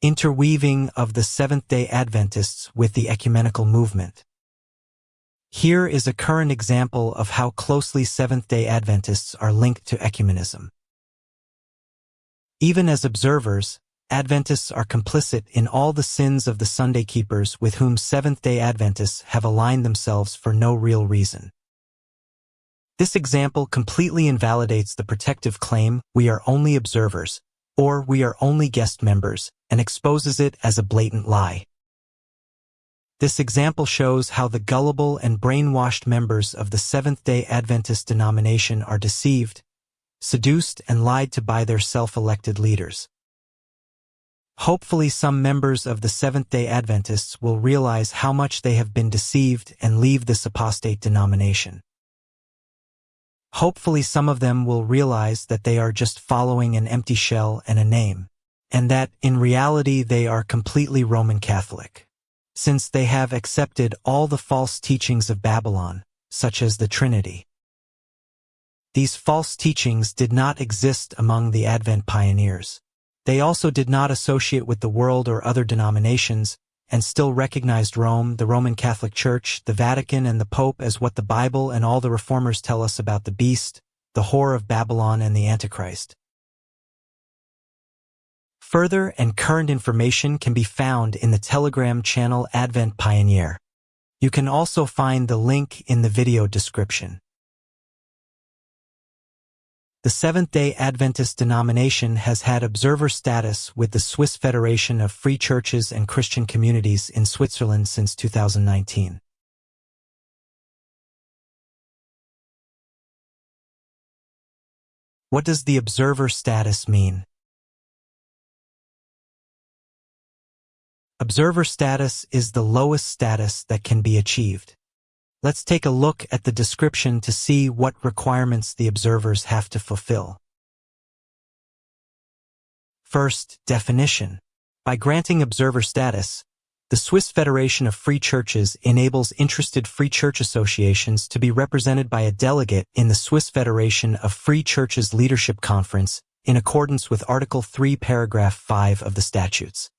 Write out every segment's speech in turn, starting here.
Interweaving of the Seventh-day Adventists with the ecumenical movement. Here is a current example of how closely Seventh-day Adventists are linked to ecumenism. Even as observers, Adventists are complicit in all the sins of the Sunday keepers with whom Seventh-day Adventists have aligned themselves for no real reason. This example completely invalidates the protective claim, "We are only observers," or "We are only guest members," and exposes it as a blatant lie. This example shows how the gullible and brainwashed members of the Seventh-day Adventist denomination are deceived, seduced, and lied to by their self-elected leaders. Hopefully some members of the Seventh-day Adventists will realize how much they have been deceived and leave this apostate denomination. Hopefully some of them will realize that they are just following an empty shell and a name, and that, in reality, they are completely Roman Catholic, since they have accepted all the false teachings of Babylon, such as the Trinity. These false teachings did not exist among the Advent pioneers. They also did not associate with the world or other denominations, and still recognized Rome, the Roman Catholic Church, the Vatican, and the Pope as what the Bible and all the reformers tell us about the beast, the whore of Babylon, and the Antichrist. Further and current information can be found in the Telegram channel Advent Pioneer. You can also find the link in the video description. The Seventh-day Adventist denomination has had observer status with the Swiss Federation of Free Churches and Christian Communities in Switzerland since 2019. What does the observer status mean? Observer status is the lowest status that can be achieved. Let's take a look at the description to see what requirements the observers have to fulfill. First, definition. By granting observer status, the Swiss Federation of Free Churches enables interested free church associations to be represented by a delegate in the Swiss Federation of Free Churches Leadership Conference in accordance with Article 3, Paragraph 5 of the statutes.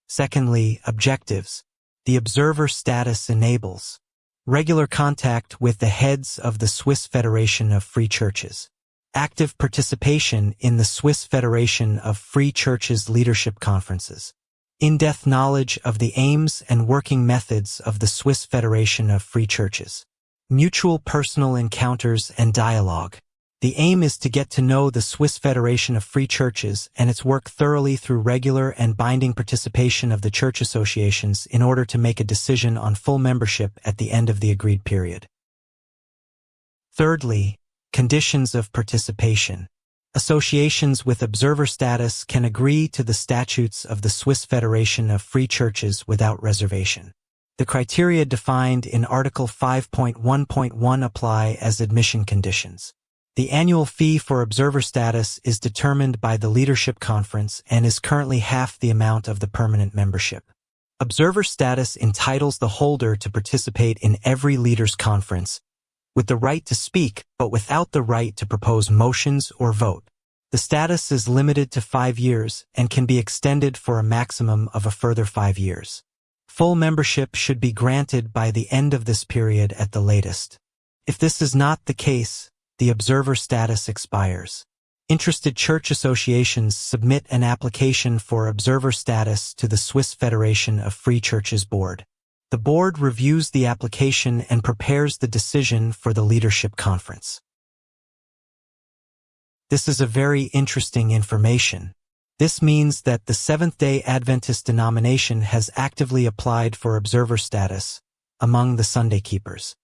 Secondly, objectives. The observer status enables regular contact with the heads of the Swiss Federation of Free Churches, active participation in the Swiss Federation of Free Churches leadership conferences, in-depth knowledge of the aims and working methods of the Swiss Federation of Free Churches, mutual personal encounters and dialogue. The aim is to get to know the Swiss Federation of Free Churches and its work thoroughly through regular and binding participation of the church associations in order to make a decision on full membership at the end of the agreed period. Thirdly, conditions of participation. Associations with observer status can agree to the statutes of the Swiss Federation of Free Churches without reservation. The criteria defined in Article 5.1.1 apply as admission conditions. The annual fee for observer status is determined by the Leadership Conference and is currently half the amount of the permanent membership. Observer status entitles the holder to participate in every leaders' conference, with the right to speak but without the right to propose motions or vote. The status is limited to 5 years and can be extended for a maximum of a further 5 years. Full membership should be granted by the end of this period at the latest. If this is not the case, the observer status expires. Interested church associations submit an application for observer status to the Swiss Federation of Free Churches Board. The board reviews the application and prepares the decision for the leadership conference. This is a very interesting information. This means that the Seventh-day Adventist denomination has actively applied for observer status among the Sunday keepers.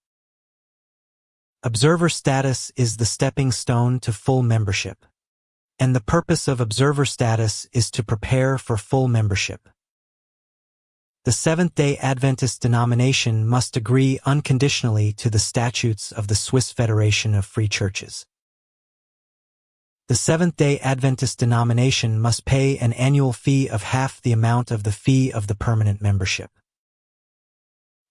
Observer status is the stepping stone to full membership, and the purpose of observer status is to prepare for full membership. The Seventh-day Adventist denomination must agree unconditionally to the statutes of the Swiss Federation of Free Churches. The Seventh-day Adventist denomination must pay an annual fee of half the amount of the fee of the permanent membership.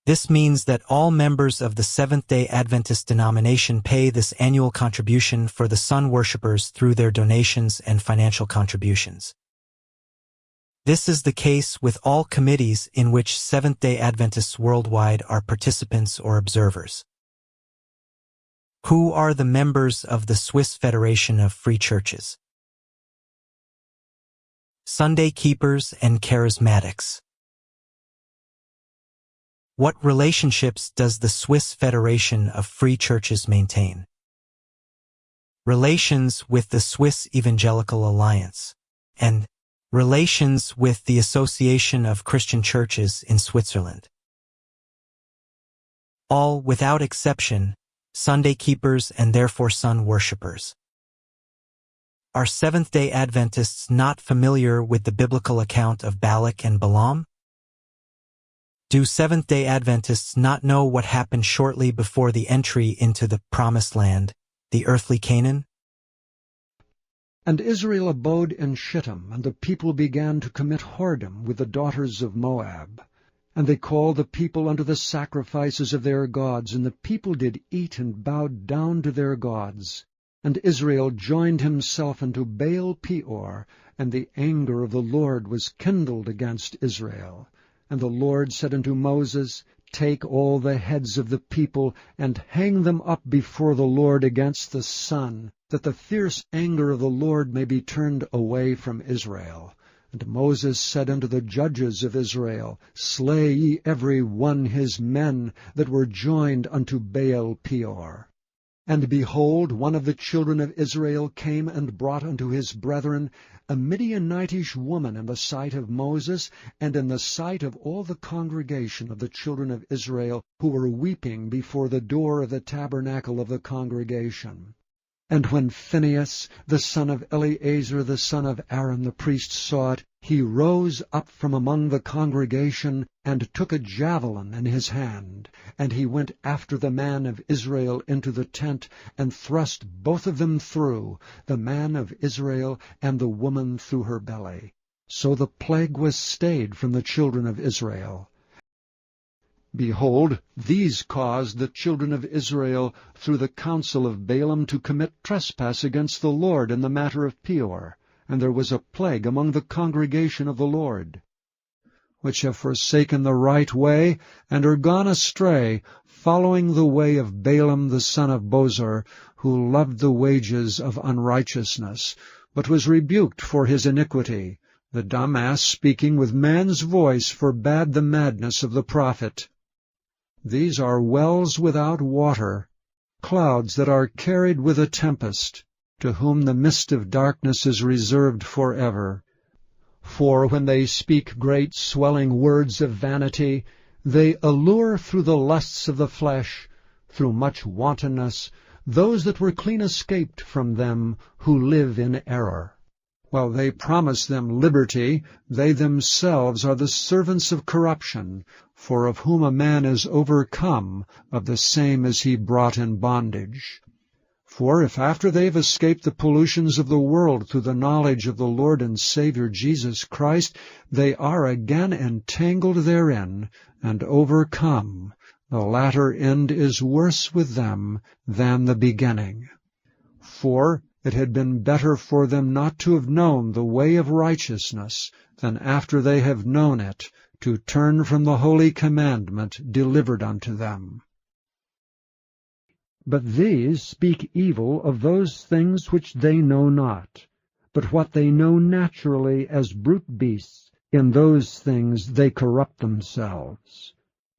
This means that all members of the Seventh-day Adventist denomination pay this annual contribution for the sun worshippers through their donations and financial contributions. This is the case with all committees in which Seventh-day Adventists worldwide are participants or observers. Who are the members of the Swiss Federation of Free Churches? Sunday keepers and charismatics. What relationships does the Swiss Federation of Free Churches maintain? Relations with the Swiss Evangelical Alliance, and relations with the Association of Christian Churches in Switzerland. All, without exception, Sunday keepers and therefore sun worshippers. Are Seventh-day Adventists not familiar with the biblical account of Balak and Balaam? Do Seventh-day Adventists not know what happened shortly before the entry into the Promised Land, the earthly Canaan? And Israel abode in Shittim, and the people began to commit whoredom with the daughters of Moab. And they called the people unto the sacrifices of their gods, and the people did eat and bowed down to their gods. And Israel joined himself unto Baal Peor, and the anger of the Lord was kindled against Israel. And the Lord said unto Moses, Take all the heads of the people, and hang them up before the Lord against the sun, that the fierce anger of the Lord may be turned away from Israel. And Moses said unto the judges of Israel, Slay ye every one his men that were joined unto Baal Peor. And behold, one of the children of Israel came and brought unto his brethren a Midianitish woman in the sight of Moses, and in the sight of all the congregation of the children of Israel, who were weeping before the door of the tabernacle of the congregation. And when Phinehas, the son of Eleazar, the son of Aaron the priest, saw it, he rose up from among the congregation, and took a javelin in his hand. And he went after the man of Israel into the tent, and thrust both of them through, the man of Israel and the woman through her belly. So the plague was stayed from the children of Israel. Behold, these caused the children of Israel through the counsel of Balaam to commit trespass against the Lord in the matter of Peor, and there was a plague among the congregation of the Lord, which have forsaken the right way, and are gone astray, following the way of Balaam the son of Bosor, who loved the wages of unrighteousness, but was rebuked for his iniquity. The dumb ass, speaking with man's voice, forbade the madness of the prophet. These are wells without water, clouds that are carried with a tempest, to whom the mist of darkness is reserved forever. For when they speak great swelling words of vanity, they allure through the lusts of the flesh, through much wantonness, those that were clean escaped from them who live in error. While they promise them liberty, they themselves are the servants of corruption, for of whom a man is overcome, of the same is he brought in bondage. For if after they have escaped the pollutions of the world through the knowledge of the Lord and Savior Jesus Christ, they are again entangled therein, and overcome, the latter end is worse with them than the beginning. For it had been better for them not to have known the way of righteousness, than after they have known it, to turn from the holy commandment delivered unto them. But these speak evil of those things which they know not, but what they know naturally as brute beasts, in those things they corrupt themselves.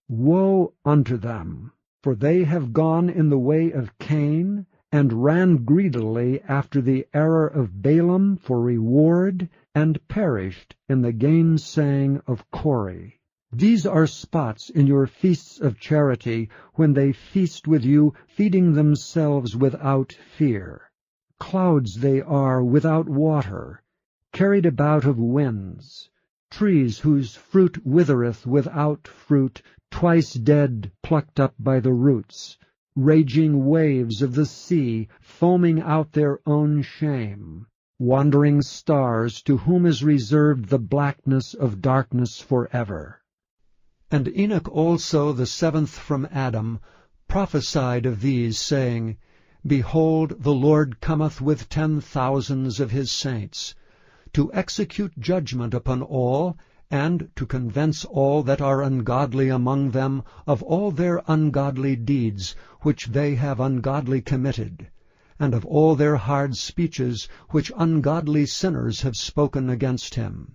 Woe unto them! For they have gone in the way of Cain, and ran greedily after the error of Balaam for reward, and perished in the gainsaying of Kore. These are spots in your feasts of charity, when they feast with you, feeding themselves without fear. Clouds they are without water, carried about of winds, trees whose fruit withereth without fruit, twice dead, plucked up by the roots, raging waves of the sea, foaming out their own shame, wandering stars, to whom is reserved the blackness of darkness forever. And Enoch also, the seventh from Adam, prophesied of these, saying, Behold, the Lord cometh with 10,000s of his saints, to execute judgment upon all, and to convince all that are ungodly among them of all their ungodly deeds which they have ungodly committed, and of all their hard speeches which ungodly sinners have spoken against him.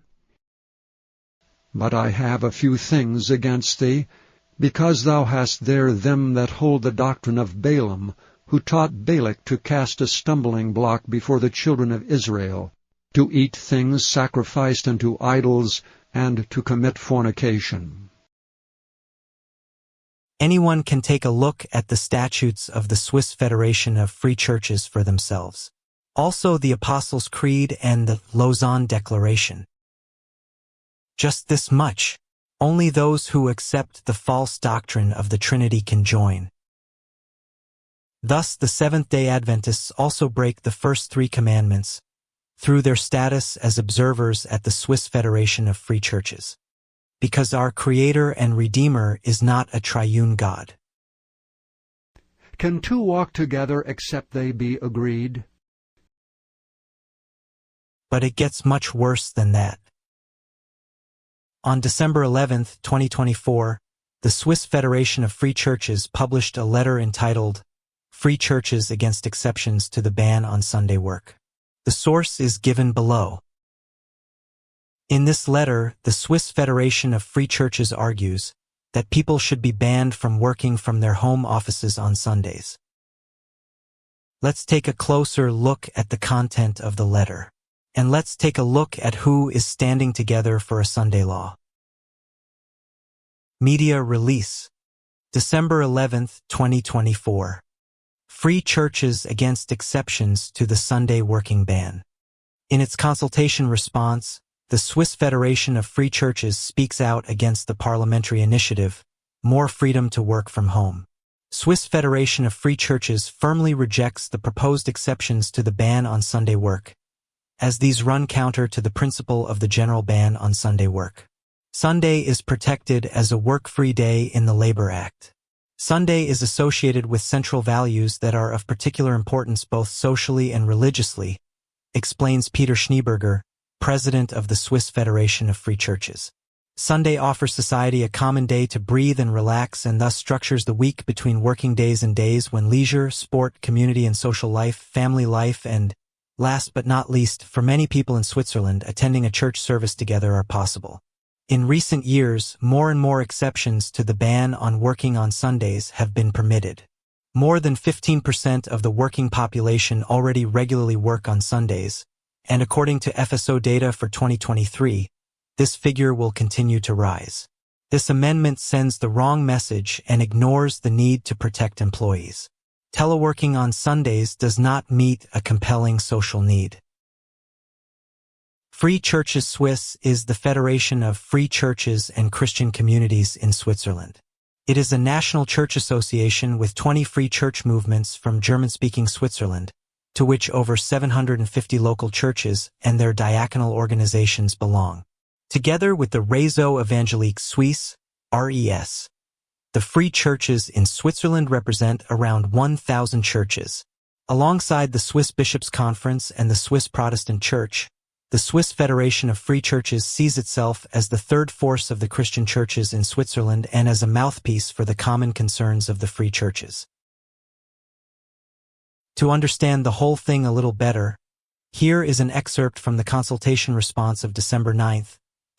But I have a few things against thee, because thou hast there them that hold the doctrine of Balaam, who taught Balak to cast a stumbling block before the children of Israel, to eat things sacrificed unto idols, and to commit fornication. Anyone can take a look at the statutes of the Swiss Federation of Free Churches for themselves. Also the Apostles' Creed and the Lausanne Declaration. Just this much. Only those who accept the false doctrine of the Trinity can join. Thus the Seventh-day Adventists also break the first 3 commandments through their status as observers at the Swiss Federation of Free Churches, because our Creator and Redeemer is not a triune God. Can 2 walk together except they be agreed? But it gets much worse than that. On December 11, 2024, the Swiss Federation of Free Churches published a letter entitled Free Churches Against Exceptions to the Ban on Sunday Work. The source is given below. In this letter, the Swiss Federation of Free Churches argues that people should be banned from working from their home offices on Sundays. Let's take a closer look at the content of the letter. And let's take a look at who is standing together for a Sunday law. Media release. December 11, 2024. Free Churches Against Exceptions to the Sunday Working Ban. In its consultation response, the Swiss Federation of Free Churches speaks out against the parliamentary initiative, More Freedom to Work from Home. Swiss Federation of Free Churches firmly rejects the proposed exceptions to the ban on Sunday work, as these run counter to the principle of the general ban on Sunday work. Sunday is protected as a work-free day in the Labor Act. Sunday is associated with central values that are of particular importance both socially and religiously, explains Peter Schneeberger, president of the Swiss Federation of Free Churches. Sunday offers society a common day to breathe and relax, and thus structures the week between working days and days when leisure, sport, community and social life, family life, and last but not least, for many people in Switzerland, attending a church service together are possible. In recent years, more and more exceptions to the ban on working on Sundays have been permitted. More than 15% of the working population already regularly work on Sundays, and according to FSO data for 2023, this figure will continue to rise. This amendment sends the wrong message and ignores the need to protect employees. Teleworking on Sundays does not meet a compelling social need. Free Churches Swiss is the Federation of Free Churches and Christian Communities in Switzerland. It is a national church association with 20 free church movements from German-speaking Switzerland, to which over 750 local churches and their diaconal organizations belong. Together with the Réseau Évangélique Suisse, RES, the free churches in Switzerland represent around 1,000 churches. Alongside the Swiss Bishops' Conference and the Swiss Protestant Church, the Swiss Federation of Free Churches sees itself as the third force of the Christian churches in Switzerland and as a mouthpiece for the common concerns of the free churches. To understand the whole thing a little better, here is an excerpt from the consultation response of December 9,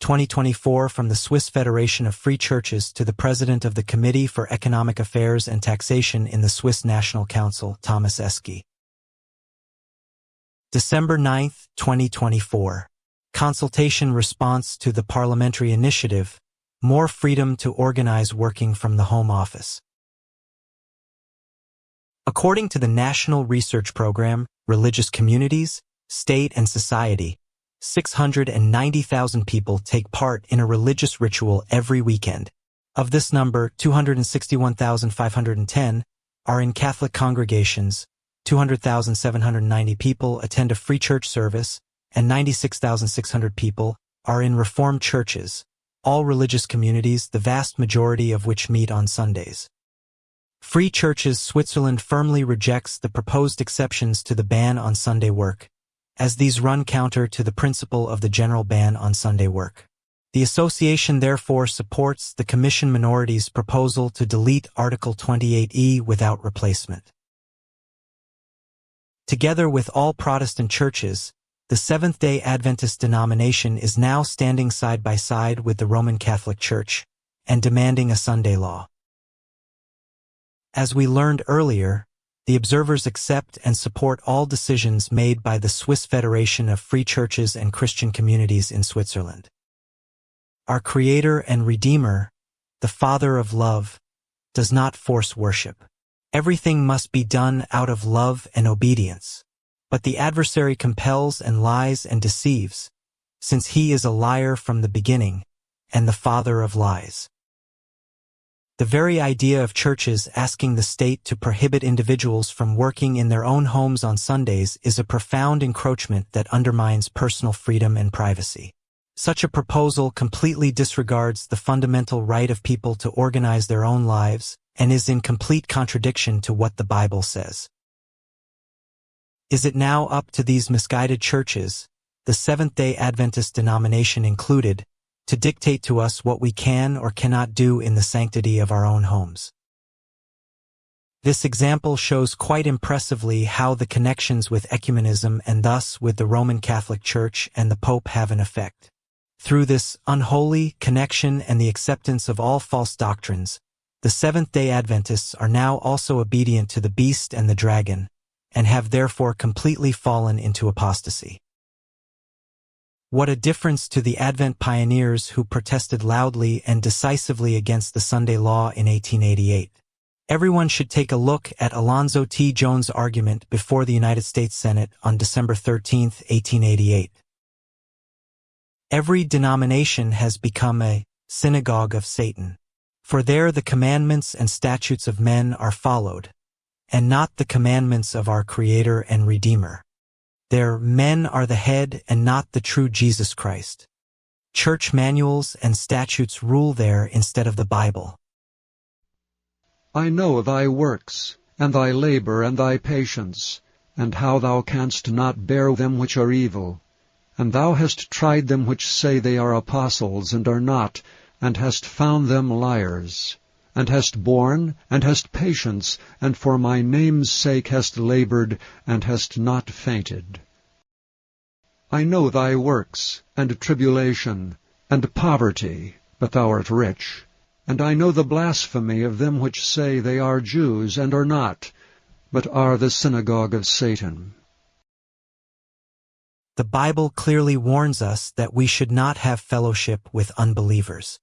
2024 from the Swiss Federation of Free Churches to the President of the Committee for Economic Affairs and Taxation in the Swiss National Council, Thomas Eski. December 9, 2024. Consultation response to the parliamentary initiative, More Freedom to Organize Working from the Home Office. According to the National Research Program, Religious Communities, State and Society, 690,000 people take part in a religious ritual every weekend. Of this number, 261,510 are in Catholic congregations, 200,790 people attend a free church service, and 96,600 people are in Reformed churches, all religious communities, the vast majority of which meet on Sundays. Free Churches Switzerland firmly rejects the proposed exceptions to the ban on Sunday work, as these run counter to the principle of the general ban on Sunday work. The association therefore supports the Commission minority's proposal to delete Article 28E without replacement. Together with all Protestant churches, the Seventh-day Adventist denomination is now standing side by side with the Roman Catholic Church and demanding a Sunday law. As we learned earlier, the observers accept and support all decisions made by the Swiss Federation of Free Churches and Christian Communities in Switzerland. Our Creator and Redeemer, the Father of love, does not force worship. Everything must be done out of love and obedience. But the adversary compels and lies and deceives, since he is a liar from the beginning and the father of lies. The very idea of churches asking the state to prohibit individuals from working in their own homes on Sundays is a profound encroachment that undermines personal freedom and privacy. Such a proposal completely disregards the fundamental right of people to organize their own lives and is in complete contradiction to what the Bible says. Is it now up to these misguided churches, the Seventh-day Adventist denomination included, to dictate to us what we can or cannot do in the sanctity of our own homes? This example shows quite impressively how the connections with ecumenism and thus with the Roman Catholic Church and the Pope have an effect. Through this unholy connection and the acceptance of all false doctrines, the Seventh-day Adventists are now also obedient to the beast and the dragon, and have therefore completely fallen into apostasy. What a difference to the Advent pioneers who protested loudly and decisively against the Sunday law in 1888. Everyone should take a look at Alonzo T. Jones' argument before the United States Senate on December 13, 1888. Every denomination has become a synagogue of Satan, for there the commandments and statutes of men are followed, and not the commandments of our Creator and Redeemer. There men are the head and not the true Jesus Christ. Church manuals and statutes rule there instead of the Bible. I know thy works, and thy labor, and thy patience, and how thou canst not bear them which are evil. And thou hast tried them which say they are apostles, and are not, and hast found them liars. And hast borne, and hast patience, and for my name's sake hast labored, and hast not fainted. I know thy works, and tribulation, and poverty, but thou art rich. And I know the blasphemy of them which say they are Jews, and are not, but are the synagogue of Satan. The Bible clearly warns us that we should not have fellowship with unbelievers.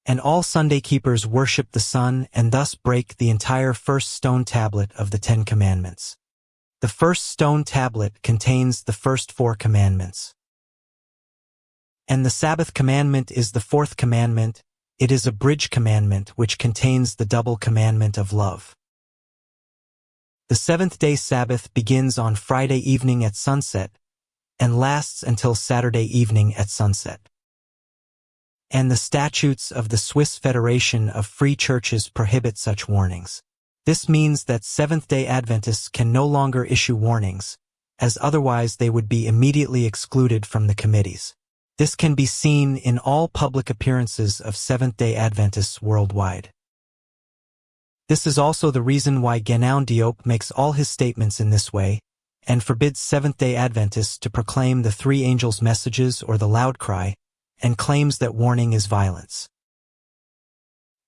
And all Sunday keepers worship the sun and thus break the entire first stone tablet of the 10 Commandments. The first stone tablet contains the first 4 commandments. And the Sabbath commandment is the 4th commandment. It is a bridge commandment which contains the double commandment of love. The seventh-day Sabbath begins on Friday evening at sunset and lasts until Saturday evening at sunset. And the statutes of the Swiss Federation of Free Churches prohibit such warnings. This means that Seventh-day Adventists can no longer issue warnings, as otherwise they would be immediately excluded from the committees. This can be seen in all public appearances of Seventh-day Adventists worldwide. This is also the reason why Genaun Diop makes all his statements in this way, and forbids Seventh-day Adventists to proclaim the 3 angels' messages or the loud cry, and claims that warning is violence.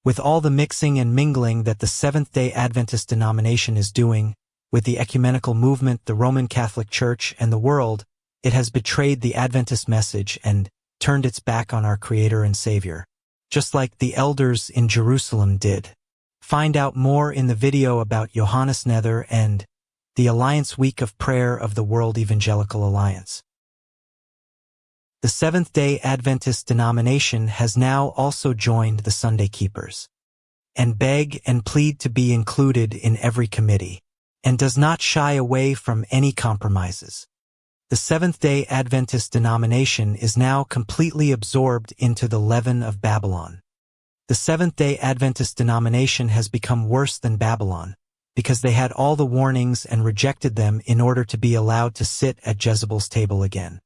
With all the mixing and mingling that the Seventh-day Adventist denomination is doing, with the ecumenical movement, the Roman Catholic Church, and the world, it has betrayed the Adventist message and turned its back on our Creator and Savior, just like the elders in Jerusalem did. Find out more in the video about Johannes Nether and the Alliance Week of Prayer of the World Evangelical Alliance. The Seventh-day Adventist denomination has now also joined the Sunday Keepers, and beg and plead to be included in every committee, and does not shy away from any compromises. The Seventh-day Adventist denomination is now completely absorbed into the leaven of Babylon. The Seventh-day Adventist denomination has become worse than Babylon, because they had all the warnings and rejected them in order to be allowed to sit at Jezebel's table again.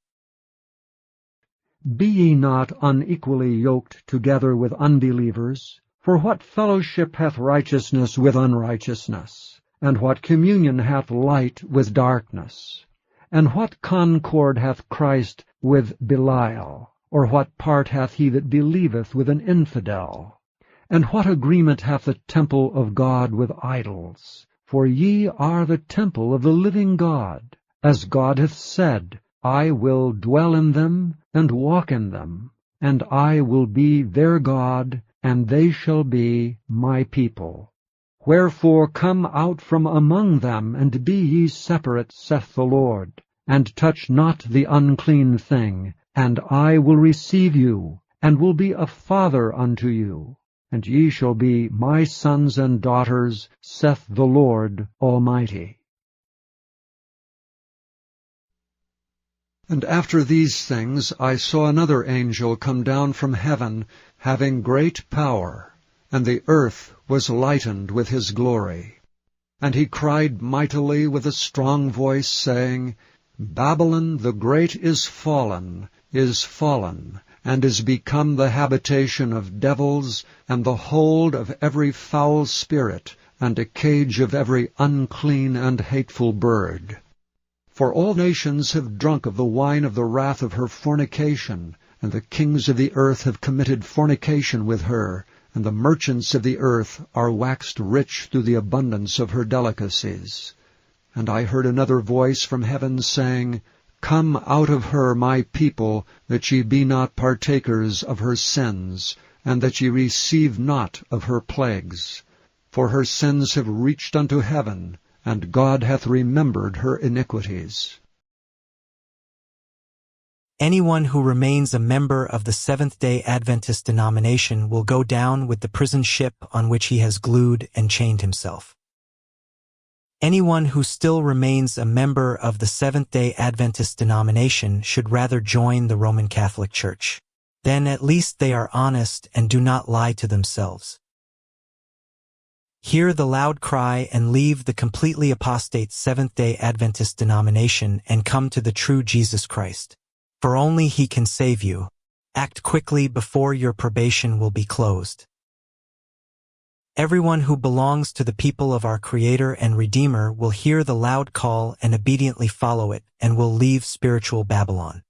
Be ye not unequally yoked together with unbelievers. For what fellowship hath righteousness with unrighteousness? And what communion hath light with darkness? And what concord hath Christ with Belial? Or what part hath he that believeth with an infidel? And what agreement hath the temple of God with idols? For ye are the temple of the living God. As God hath said, I will dwell in them, and walk in them, and I will be their God, and they shall be my people. Wherefore come out from among them, and be ye separate, saith the Lord, and touch not the unclean thing, and I will receive you, and will be a father unto you, and ye shall be my sons and daughters, saith the Lord Almighty. And after these things I saw another angel come down from heaven, having great power, and the earth was lightened with his glory. And he cried mightily with a strong voice, saying, Babylon the great is fallen, and is become the habitation of devils, and the hold of every foul spirit, and a cage of every unclean and hateful bird. For all nations have drunk of the wine of the wrath of her fornication, and the kings of the earth have committed fornication with her, and the merchants of the earth are waxed rich through the abundance of her delicacies. And I heard another voice from heaven saying, Come out of her, my people, that ye be not partakers of her sins, and that ye receive not of her plagues. For her sins have reached unto heaven, and God hath remembered her iniquities. Anyone who remains a member of the Seventh-day Adventist denomination will go down with the prison ship on which he has glued and chained himself. Anyone who still remains a member of the Seventh-day Adventist denomination should rather join the Roman Catholic Church. Then at least they are honest and do not lie to themselves. Hear the loud cry and leave the completely apostate Seventh-day Adventist denomination and come to the true Jesus Christ. For only he can save you. Act quickly before your probation will be closed. Everyone who belongs to the people of our Creator and Redeemer will hear the loud call and obediently follow it, and will leave spiritual Babylon.